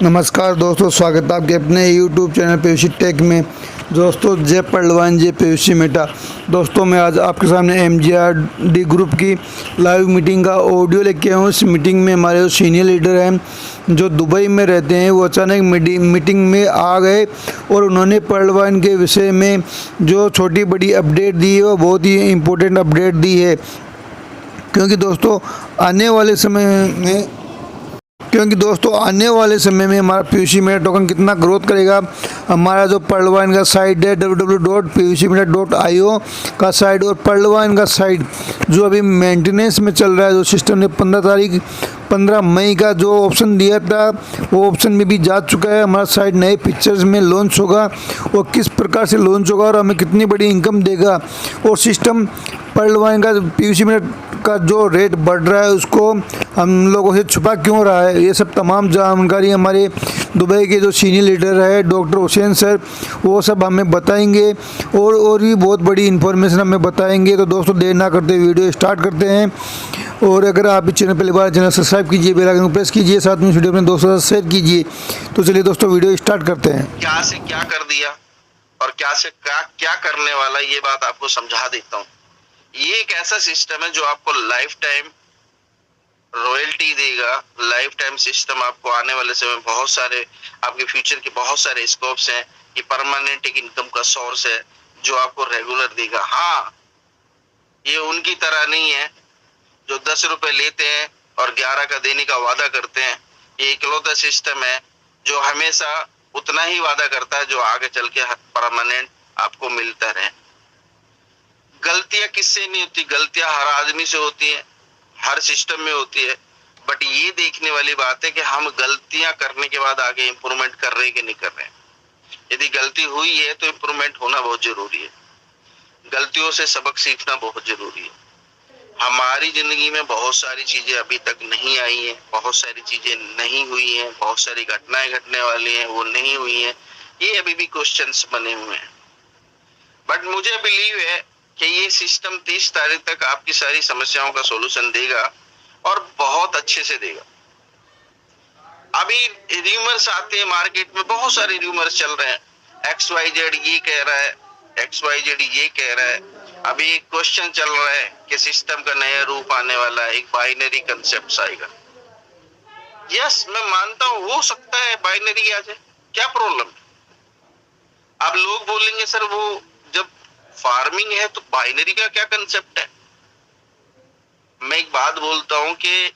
नमस्कार दोस्तों, स्वागत है आपके अपने YouTube चैनल पीयूष टेक में। दोस्तों, जय पहलवान जय पीयूष मेटा। दोस्तों, मैं आज आपके सामने MGRD ग्रुप की लाइव मीटिंग का ऑडियो लेके आया हूँ। इस मीटिंग में हमारे जो सीनियर लीडर हैं जो दुबई में रहते हैं, वो अचानक मीटिंग में आ गए और उन्होंने पहलवान के विषय में जो छोटी बड़ी अपडेट दी है वो बहुत ही इम्पोर्टेंट अपडेट दी है। क्योंकि दोस्तों आने वाले समय में हमारा पीयूष मेटा टोकन कितना ग्रोथ करेगा। हमारा जो पहलवान का साइट है www.piyushmeta.io का साइट और पहलवान का साइट जो अभी मेंटेनेंस में चल रहा है, जो सिस्टम ने 15 मई का जो ऑप्शन दिया था वो ऑप्शन में भी जा चुका है। हमारा साइट नए पिक्चर्स में लॉन्च होगा और किस प्रकार से लॉन्च होगा और हमें कितनी बड़ी इनकम देगा, और सिस्टम पहलवान का पीयूष मेटा का जो रेट बढ़ रहा है उसको हम लोगों से छुपा क्यों रहा है, ये सब तमाम जानकारी हमारे दुबई के जो सीनियर लीडर है डॉक्टर हुसैन सर वो सब हमें बताएंगे और भी बहुत बड़ी इन्फॉर्मेशन हमें बताएंगे। तो दोस्तों, देर ना करते वीडियो स्टार्ट करते हैं। और अगर आप इस चैनल पहली बार चैनल सब्सक्राइब कीजिए, बेल आइकन प्रेस कीजिए, साथ में वीडियो अपने दोस्तों के साथ शेयर कीजिए। तो चलिए दोस्तों, वीडियो स्टार्ट करते हैं। क्या से क्या कर दिया और क्या से क्या करने वाला, ये बात आपको समझा देता हूँ। ये एक ऐसा सिस्टम है जो आपको लाइफ टाइम रॉयल्टी देगा। लाइफ टाइम सिस्टम आपको आने वाले समय बहुत सारे आपके फ्यूचर के बहुत सारे स्कोप्स हैं। ये परमानेंट एक इनकम का सोर्स है जो आपको रेगुलर देगा। हाँ, ये उनकी तरह नहीं है जो 10 रुपए लेते हैं और 11 का देने का वादा करते हैं। ये इकलौता सिस्टम है जो हमेशा उतना ही वादा करता है जो आगे चल के परमानेंट आपको मिलता रहे। गलतियां किससे नहीं होती, गलतियां हर आदमी से होती है, हर सिस्टम में होती है। बट ये देखने वाली बात है कि हम गलतियां करने के बाद आगे इंप्रूवमेंट कर रहे हैं कि नहीं कर रहे हैं। यदि गलती हुई है तो इंप्रूवमेंट होना बहुत जरूरी है। गलतियों से सबक सीखना बहुत जरूरी है। हमारी जिंदगी में बहुत सारी चीजें अभी तक नहीं आई हैं, बहुत सारी चीजें नहीं हुई हैं, बहुत सारी घटनाएं घटने वाली हैं वो नहीं हुई हैं। ये अभी भी क्वेश्चंस बने हुए हैं। बट मुझे बिलीव है कि ये सिस्टम 30 तारीख तक आपकी सारी समस्याओं का सॉल्यूशन देगा और बहुत अच्छे से देगा। अभी रूमर्स आते हैं मार्केट में, बहुत सारे रूमर्स चल रहे हैं। XYZ ये कह रहा है, XYZ ये कह रहा है। अभी एक क्वेश्चन चल रहा है कि सिस्टम का नया रूप आने वाला है, एक बाइनरी कंसेप्ट आएगा। यस, मैं मानता हूं हो सकता है बाइनरी आ जाए, क्या प्रॉब्लम है। अब लोग बोलेंगे सर वो जब फार्मिंग है तो बाइनरी का क्या कंसेप्ट है। मैं एक बात बोलता हूं कि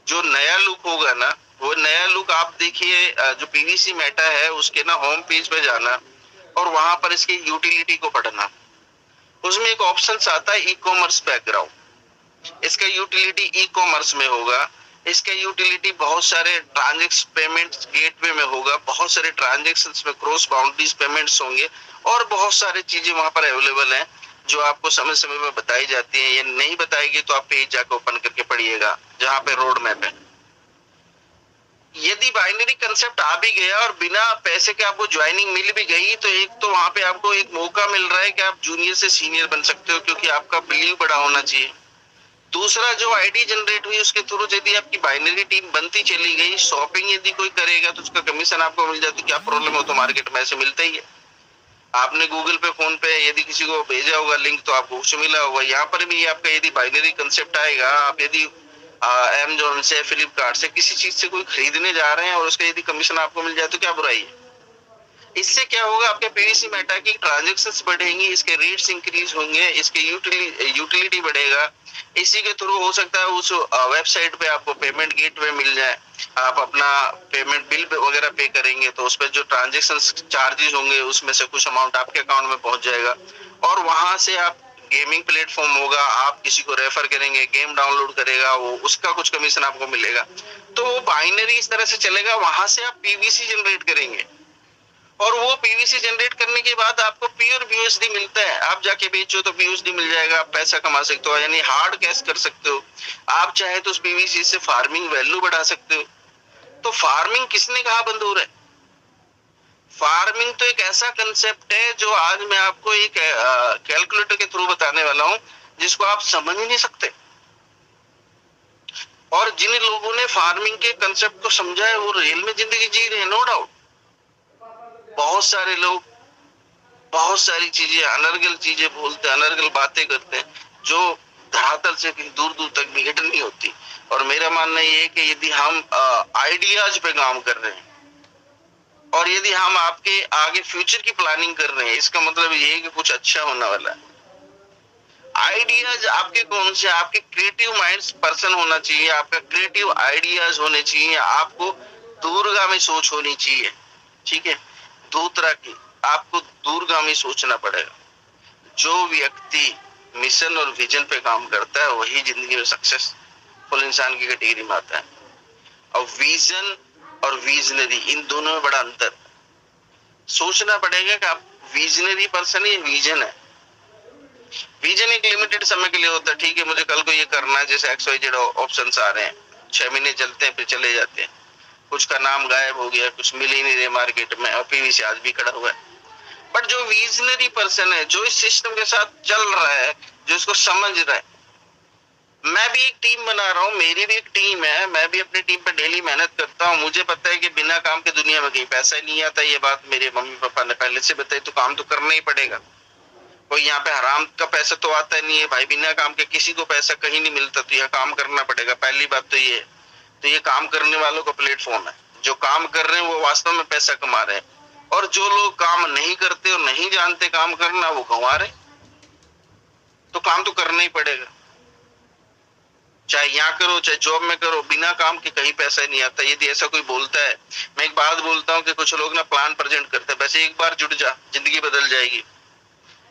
जो नया लुक होगा ना, वो नया लुक आप देखिए, जो पीवीसी मेटा है उसके ना होम पेज पे जाना और वहां पर इसके यूटिलिटी को पढ़ना। उसमें एक ऑप्शन आता है ई कॉमर्स बैकग्राउंड। इसका यूटिलिटी ई कॉमर्स में होगा। इसका यूटिलिटी बहुत सारे ट्रांजेक्शन पेमेंट्स गेटवे में होगा, बहुत सारे ट्रांजेक्शंस में क्रॉस बाउंड्रीज पेमेंट्स होंगे और बहुत सारी चीजें वहां पर अवेलेबल हैं जो आपको समय समय पर बताई जाती है। ये नहीं बताएगी तो आप पेज जाकर ओपन करके पढ़िएगा जहां पे रोड मैप है। यदि बाइनरी कंसेप्ट आ भी गया और बिना पैसे के आपको ज्वाइनिंग मिल भी गई तो एक तो वहां पे आपको एक मौका मिल रहा है कि आप जूनियर से सीनियर बन सकते हो, क्योंकि आपका बिलीव बड़ा होना चाहिए। दूसरा, जो आईडी जनरेट हुई उसके थ्रू यदि आपकी बाइनरी टीम बनती चली गई, शॉपिंग यदि कोई करेगा तो उसका कमीशन आपको मिल जाती। क्या प्रॉब्लम हो तो मार्केट में ऐसे मिलता ही है। आपने गूगल पे फोन पे यदि किसी को भेजा होगा लिंक तो आपको उससे मिला होगा। यहाँ पर भी आपका यदि बाइनरी कंसेप्ट आएगा, आप यदि अमेज़न से फ्लिपकार्ट से किसी चीज से कोई खरीदने जा रहे हैं और उसका यदि कमीशन आपको मिल जाए तो क्या बुराई है। इससे क्या होगा, आपके पीवीसी मेटा की ट्रांजैक्शंस बढ़ेंगी, इसके रेट्स इंक्रीज होंगे, इसके यूटिलिटी बढ़ेगा। इसी के थ्रू हो सकता है उस वेबसाइट पे आपको पेमेंट गेटवे मिल जाए। आप अपना पेमेंट बिल वगैरह पे करेंगे तो उस पर जो ट्रांजैक्शन चार्जेस होंगे उसमें से कुछ अमाउंट आपके अकाउंट में पहुंच जाएगा और वहां से आप गेमिंग प्लेटफॉर्म होगा, आप किसी को रेफर करेंगे, गेम डाउनलोड करेगा, वो उसका कुछ कमीशन आपको मिलेगा। तो वो बाइनरी इस तरह से चलेगा। वहां से आप पीवीसी जनरेट करेंगे और वो पीवीसी जनरेट करने के बाद आपको प्योर बीयूएसडी मिलता है। आप जाके बेचो तो बीयूएसडी मिल जाएगा, आप पैसा कमा सकते हो, यानी हार्ड कैश कर सकते हो। आप चाहे तो उस पीवीसी से फार्मिंग वैल्यू बढ़ा सकते हो। तो फार्मिंग किसने कहा बंद हो रहा है। फार्मिंग तो एक ऐसा कंसेप्ट है जो आज मैं आपको एक कैलकुलेटर के थ्रू बताने वाला हूं जिसको आप समझ ही नहीं सकते। और जिन लोगों ने फार्मिंग के कंसेप्ट को समझा है वो रियल में जिंदगी जी रहे हैं, नो डाउट। बहुत सारे लोग बहुत सारी चीजें, अनर्गल चीजें बोलते हैं, अनर्गल बातें करते हैं जो धरातल से कहीं दूर दूर तक भी हिट नहीं होती। और मेरा मानना ये है कि यदि हम आइडियाज पे काम कर रहे हैं और यदि हम आपके आगे फ्यूचर की प्लानिंग कर रहे हैं, इसका मतलब ये है कि कुछ अच्छा होने वाला है। आइडियाज आपके कौन से, आपके क्रिएटिव माइंड्स पर्सन होना चाहिए, आपका क्रिएटिव आइडियाज होने चाहिए, आपको दूरगामी सोच होनी चाहिए। ठीक है, दो तरह की आपको दूरगामी सोचना पड़ेगा। जो व्यक्ति मिशन और विजन पे काम करता है वही जिंदगी में सक्सेसफुल इंसान की कैटेगरी में आता है। और विजन और विजनरी, इन दोनों में बड़ा अंतर। सोचना पड़ेगा कि आप विजनरी पर्सन है, विजन है। विजन एक लिमिटेड समय के लिए होता है, ठीक है मुझे कल को ये करना है, जैसे XYZ ऑप्शंस आ रहे हैं, 6 महीने चलते हैं फिर चले जाते हैं, कुछ का नाम गायब हो गया, कुछ मिल ही नहीं रहे मार्केट में, और PVC आज भी खड़ा हुआ है। बट जो विजनरी पर्सन है, जो इस सिस्टम के साथ चल रहा है, जो इसको समझ रहा है, मैं भी एक टीम बना रहा हूँ, मेरी भी एक टीम है, मैं भी अपनी टीम पे डेली मेहनत करता हूँ। मुझे पता है कि बिना काम के दुनिया में कहीं पैसा नहीं आता, ये बात मेरे मम्मी पापा ने पहले से बताई, तो काम तो करना ही पड़ेगा। कोई यहाँ पे हराम का पैसा तो आता नहीं है भाई, बिना काम के किसी को पैसा कहीं नहीं मिलता, तो यहाँ काम करना पड़ेगा। पहली बात तो ये है। तो ये काम करने वालों का प्लेटफॉर्म है, जो काम कर रहे हैं वो वास्तव में पैसा कमा रहे हैं, और जो लोग काम नहीं करते और नहीं जानते काम करना वो गंवा रहे। तो काम तो करना ही पड़ेगा, चाहे यहाँ करो चाहे जॉब में करो, बिना काम के कहीं पैसा नहीं आता। यदि ऐसा कोई बोलता है, मैं एक बात बोलता हूँ कि कुछ लोग ना प्लान प्रेजेंट करते हैं, वैसे एक बार जुड़ जा जिंदगी बदल जाएगी,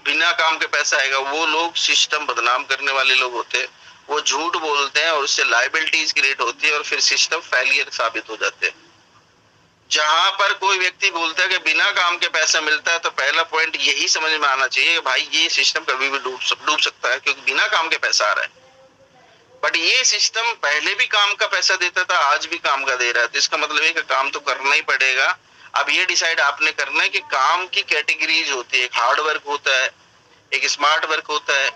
बिना काम के पैसा आएगा। वो लोग सिस्टम बदनाम करने वाले लोग होते हैं, वो झूठ बोलते हैं और उससे लायबिलिटीज क्रिएट होती है और फिर सिस्टम फेलियर साबित हो जाते हैं। जहां पर कोई व्यक्ति बोलता है कि बिना काम के पैसा मिलता है, तो पहला पॉइंट यही समझ में आना चाहिए कि भाई ये सिस्टम कभी भी डूब सकता है, क्योंकि बिना काम के पैसा आ रहा है। बट ये सिस्टम पहले भी काम का पैसा देता था, आज भी काम का दे रहा है, तो इसका मतलब है कि काम तो करना ही पड़ेगा। अब ये डिसाइड आपने करना है कि काम की कैटेगरीज होती है, एक हार्ड वर्क होता है, एक स्मार्ट वर्क होता है,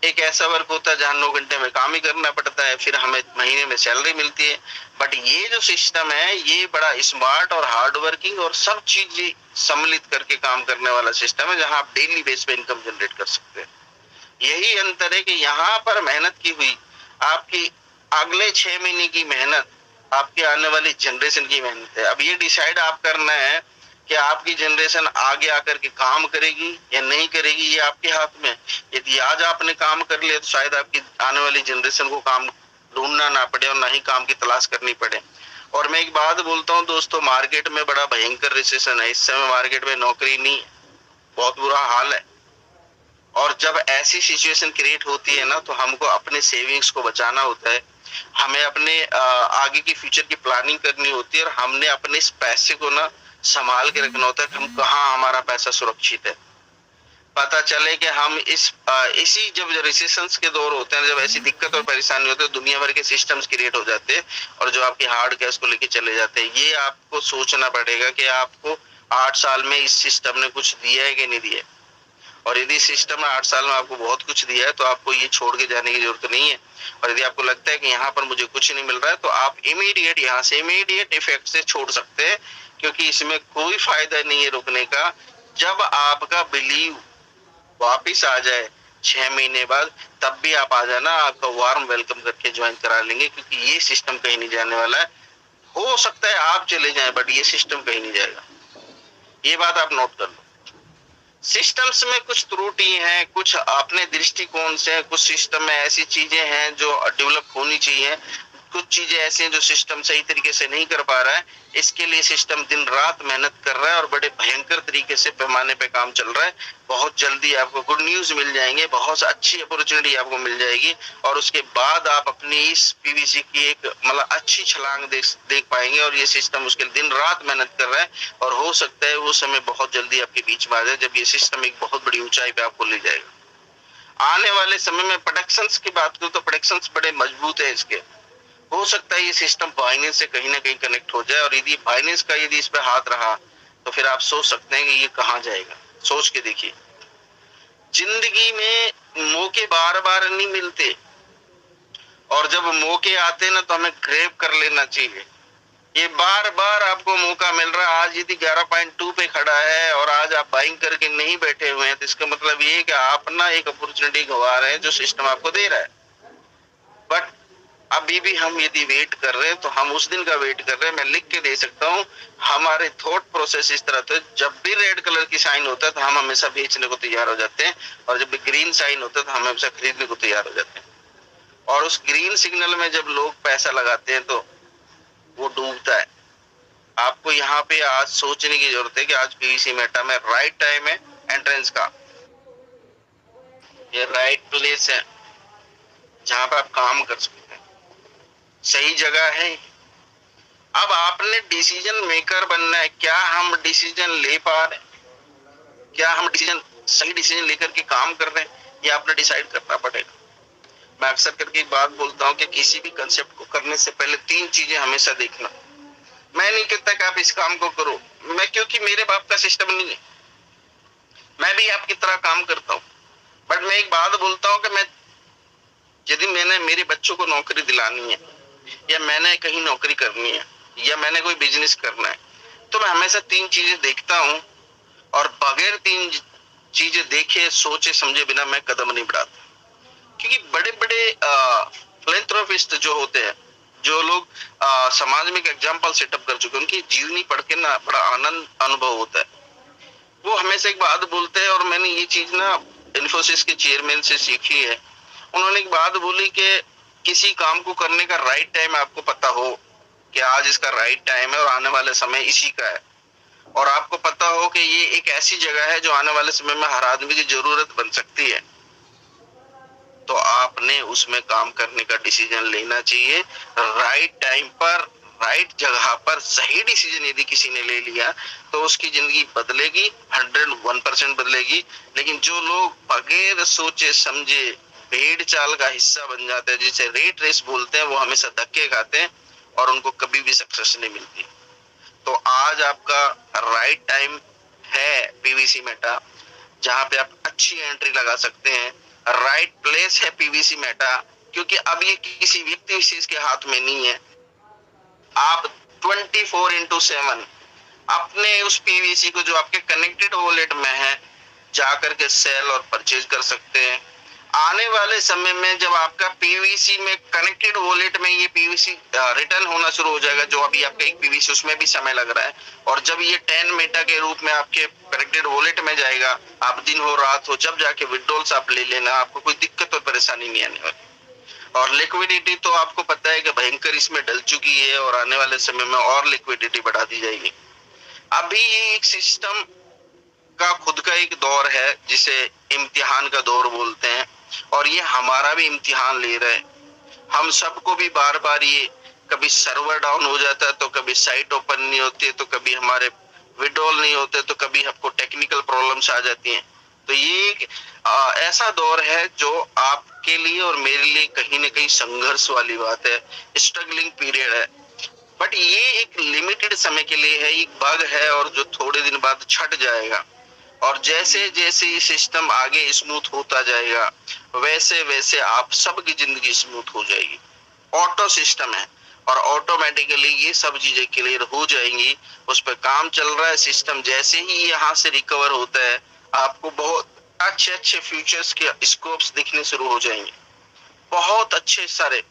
एक ऐसा वर्क होता है जहां 9 घंटे में काम ही करना पड़ता है, फिर हमें महीने में सैलरी मिलती है। बट ये जो सिस्टम है ये बड़ा स्मार्ट और हार्ड वर्किंग और सब चीजें सम्मिलित करके काम करने वाला सिस्टम है, जहां आप डेली बेस पे इनकम जनरेट कर सकते हैं। यही अंतर है कि यहाँ पर मेहनत की हुई आपकी अगले 6 महीने की मेहनत आपके आने वाली जनरेशन की मेहनत है। अब ये डिसाइड आप करना है कि आपकी जनरेशन आगे आकर के काम करेगी या नहीं करेगी, ये आपके हाथ में। यदि आज आपने काम कर लिया तो शायद आपकी आने वाली जनरेशन को काम ढूंढना ना पड़े और ना ही काम की तलाश करनी पड़े। और मैं एक बात बोलता हूँ दोस्तों, मार्केट में बड़ा भयंकर रिसेशन है इस समय, मार्केट में नौकरी नहीं है, बहुत बुरा हाल है। और जब ऐसी सिचुएशन क्रिएट होती है ना, तो हमको अपने सेविंग्स को बचाना होता है, हमें अपने आगे की फ्यूचर की प्लानिंग करनी होती है, और हमने अपने इस पैसे को ना संभाल के रखना होता है कि हम कहाँ हमारा पैसा सुरक्षित है। पता चले कि हम इसी जब रिसेशंस के दौर होते हैं, जब ऐसी दिक्कत और परेशानी होती है, दुनिया भर के सिस्टम्स क्रिएट हो जाते हैं और जो आपकी हार्ड कैश को लेके चले जाते हैं। ये आपको सोचना पड़ेगा कि आपको 8 साल में इस सिस्टम ने कुछ दिया है कि नहीं दिया है। और यदि सिस्टम ने 8 साल में आपको बहुत कुछ दिया है तो आपको ये छोड़ के जाने की जरूरत नहीं है। और यदि आपको लगता है कि यहाँ पर मुझे कुछ नहीं मिल रहा है, तो आप इमीडिएट यहाँ से इमीडिएट इफेक्ट से छोड़ सकते हैं, क्योंकि इसमें कोई फायदा नहीं है रुकने का। जब आपका बिलीव वापिस आ जाए 6 महीने बाद, तब भी आप आ जाना, आपका वार्म वेलकम करके ज्वाइन करा लेंगे, क्योंकि ये सिस्टम कहीं नहीं जाने वाला है। हो सकता है आप चले जाएं, बट ये सिस्टम कहीं नहीं जाएगा, ये बात आप नोट कर लो। सिस्टम्स में कुछ त्रुटि है, कुछ अपने दृष्टिकोण से, कुछ सिस्टम में ऐसी चीजें हैं जो डेवलप होनी चाहिए, कुछ चीजें ऐसी हैं जो सिस्टम सही तरीके से नहीं कर पा रहा है। इसके लिए सिस्टम दिन रात मेहनत कर रहा है और बड़े भयंकर तरीके से पैमाने पे काम चल रहा है। बहुत जल्दी आपको गुड न्यूज मिल जाएंगे, बहुत अच्छी अपॉर्चुनिटी आपको मिल जाएगी, और उसके बाद आप अपनी इस PVC की एक मतलब अच्छी छलांग देख पाएंगे। और ये सिस्टम उसके दिन रात मेहनत कर रहा है, और हो सकता है वो समय बहुत जल्दी आपके बीच में आ जाए, जब ये सिस्टम एक बहुत बड़ी ऊंचाई पे आपको ले जाएगा। आने वाले समय में प्रोडक्शंस की बात करूं तो प्रोडक्शंस बड़े मजबूत है इसके। हो सकता है ये सिस्टम फाइनेंस से कहीं ना कहीं कनेक्ट हो जाए, और यदि फाइनेंस का यदि इस पे हाथ रहा तो फिर आप सोच सकते हैं कि ये कहाँ जाएगा। सोच के देखिए, जिंदगी में मौके बार बार नहीं मिलते, और जब मौके आते हैं ना तो हमें ग्रैब कर लेना चाहिए। ये बार बार आपको मौका मिल रहा है। आज यदि 11.2 पे खड़ा है और आज आप बाइंग करके नहीं बैठे हुए हैं तो इसका मतलब ये है कि आप ना एक अपॉर्चुनिटी गंवा रहे हैं जो सिस्टम आपको दे रहा है। बट अभी भी हम यदि वेट कर रहे हैं तो हम उस दिन का वेट कर रहे हैं। मैं लिख के दे सकता हूँ, हमारे थॉट प्रोसेस इस तरह से, जब भी रेड कलर की साइन होता है तो हम हमेशा बेचने को तैयार हो जाते हैं, और जब भी ग्रीन साइन होता है तो हम हमेशा खरीदने को तैयार हो जाते हैं। और उस ग्रीन सिग्नल में जब लोग पैसा लगाते हैं तो वो डूबता है। आपको यहाँ पे आज सोचने की जरूरत है कि आज पीवीसी मेटा में राइट टाइम है एंट्रेंस का, ये राइट प्लेस है जहां पर आप काम कर सकते हैं, सही जगह है। अब आपने डिसीजन मेकर बनना है। क्या हम डिसीजन ले पा रहे हैं? क्या हम सही डिसीजन लेकर के काम कर रहे हैं? ये आपने डिसाइड करना पड़ेगा। मैं अक्सर करके एक बात बोलता हूँ कि किसी भी कंसेप्ट को करने से पहले 3 चीजें हमेशा देखना। मैं नहीं कहता कि आप इस काम को करो, मैं, क्योंकि मेरे बाप का सिस्टम नहीं है, मैं भी आपकी तरह काम करता हूँ। बट मैं एक बात बोलता हूँ कि मैं, यदि मैंने मेरे बच्चों को नौकरी दिलानी है, या मैंने कहीं नौकरी करनी है, या मैंने कोई बिजनेस करना है, तो मैं हमेशा 3 चीजें देखता हूँ, और बगैर 3 चीजें देखे सोचे समझे बिना मैं कदम नहीं बढ़ाता। क्योंकि बड़े बड़े फिलैंथ्रोपिस्ट जो होते हैं, जो लोग समाज में एक एग्जाम्पल सेटअप कर चुके हैं, उनकी जीवनी पढ़ के ना बड़ा आनंद अनुभव होता है। वो हमेशा एक बात बोलते हैं, और मैंने ये चीज ना इन्फोसिस के चेयरमैन से सीखी है। उन्होंने एक बात बोली कि किसी काम को करने का राइट टाइम आपको पता हो कि आज इसका राइट टाइम है और आने वाले समय इसी का है, और आपको पता हो कि ये एक ऐसी जगह है जो आने वाले समय में हर आदमी की जरूरत बन सकती है, तो आपने उसमें काम करने का डिसीजन लेना चाहिए। राइट टाइम पर, राइट जगह पर सही डिसीजन यदि किसी ने ले लिया तो उसकी जिंदगी बदलेगी, 101% बदलेगी। लेकिन जो लोग बगैर सोचे समझे भेड़ चाल का हिस्सा बन जाते हैं, जिसे रेट रेस बोलते हैं, वो हमेशा धक्के खाते हैं और उनको कभी भी सक्सेस नहीं मिलती। तो आज आपका राइट टाइम है पीवीसी मेटा, जहां पे आप अच्छी एंट्री लगा सकते हैं। राइट प्लेस है पीवीसी मेटा, क्योंकि अब ये किसी व्यक्ति विशेष के हाथ में नहीं है। आप 24/7 अपने उस पीवीसी को जो आपके कनेक्टेड वॉलेट में है जाकर के सेल और परचेज कर सकते हैं। आने वाले समय में जब आपका पीवीसी में कनेक्टेड वॉलेट में ये पीवीसी रिटर्न होना शुरू हो जाएगा, जो अभी आपका एक पीवीसी उसमें भी समय लग रहा है, और जब ये 10 मेटा के रूप में आपके कनेक्टेड वॉलेट में जाएगा, आप दिन हो रात हो जब जाके विड्रॉल्स आप ले लेना, आपको कोई दिक्कत और परेशानी नहीं आने वाली। और लिक्विडिटी तो आपको पता है कि भयंकर इसमें डल चुकी है, और आने वाले समय में और लिक्विडिटी बढ़ा दी जाएगी। अभी ये एक सिस्टम का खुद का एक दौर है जिसे इम्तिहान का दौर बोलते हैं, और ये हमारा भी इम्तिहान ले रहा है। हम सबको भी बार बार ये, कभी सर्वर डाउन हो जाता है, तो कभी साइट ओपन नहीं होती है, तो कभी हमारे विड्रॉल नहीं होते, तो कभी आपको टेक्निकल प्रॉब्लम्स आ जाती हैं। तो ये एक ऐसा दौर है जो आपके लिए और मेरे लिए कहीं ना कहीं संघर्ष वाली बात है, स्ट्रगलिंग पीरियड है। बट ये एक लिमिटेड समय के लिए है, एक बग है, और जो थोड़े दिन बाद छट जाएगा। और जैसे जैसे ये सिस्टम आगे स्मूथ होता जाएगा, वैसे वैसे आप सबकी जिंदगी स्मूथ हो जाएगी। ऑटो सिस्टम है, और ऑटोमेटिकली ये सब चीजें क्लियर हो जाएंगी। उस पर काम चल रहा है सिस्टम। जैसे ही यहाँ से रिकवर होता है, आपको बहुत अच्छे अच्छे फ्यूचर्स के स्कोप्स दिखने शुरू हो जाएंगे। बहुत अच्छे सारे,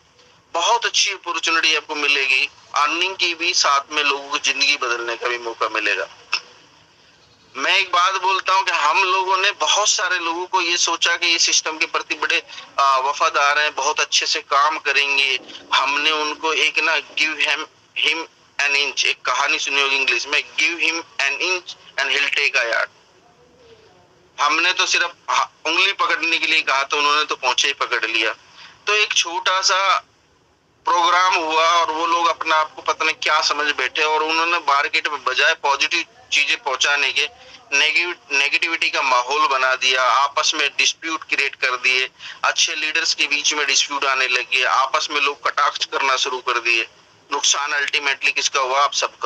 बहुत अच्छी अपॉर्चुनिटी आपको मिलेगी, अर्निंग की भी, साथ में लोगों की जिंदगी बदलने का भी मौका मिलेगा। मैं एक बात बोलता हूँ कि हम लोगों ने, बहुत सारे लोगों को ये सोचा कि ये सिस्टम के प्रति बड़े वफादार हैं, बहुत अच्छे से काम करेंगे। हमने उनको एक ना गिव हिम एन इंच, एक कहानी सुनी होगी इंग्लिश में, give him an inch and he'll take a yard. हमने तो सिर्फ उंगली पकड़ने के लिए कहा, तो उन्होंने तो पहुंचे ही पकड़ लिया। तो एक छोटा सा प्रोग्राम हुआ, और वो लोग अपना आपको पता नहीं क्या समझ बैठे, और उन्होंने मार्केट में बजाय पॉजिटिव चीजें पहुंचाने के नेगेटिविटी का माहौल बना दिया, आपस में डिस्प्यूट क्रिएट कर दिए, अच्छे लीडर्स के बीच में डिस्प्यूट आने लगे, आपस में लोग कटाक्ष करना शुरू कर दिए। नुकसान अल्टीमेटली किसका हुआ? आप सबका।